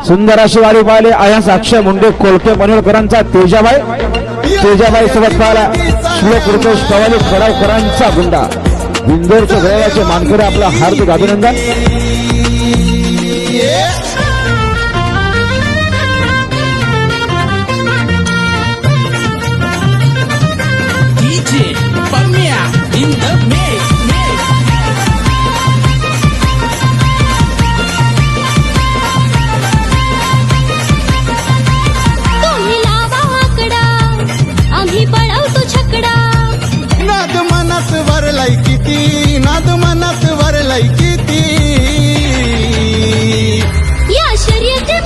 सुंदर अशी वारी पाहिले आयास अक्षय मुंडे कोलके पनवेलकरांचा तेजाबाई सोबत पाहिला श्लोक रुपेश कवाली खडावकरांचा गुंडा बिंदोरच्या गळ्याचे मानकरी आपला हार्दिक अभिनंदन. नाद मनात वरलाई किती या शर्यती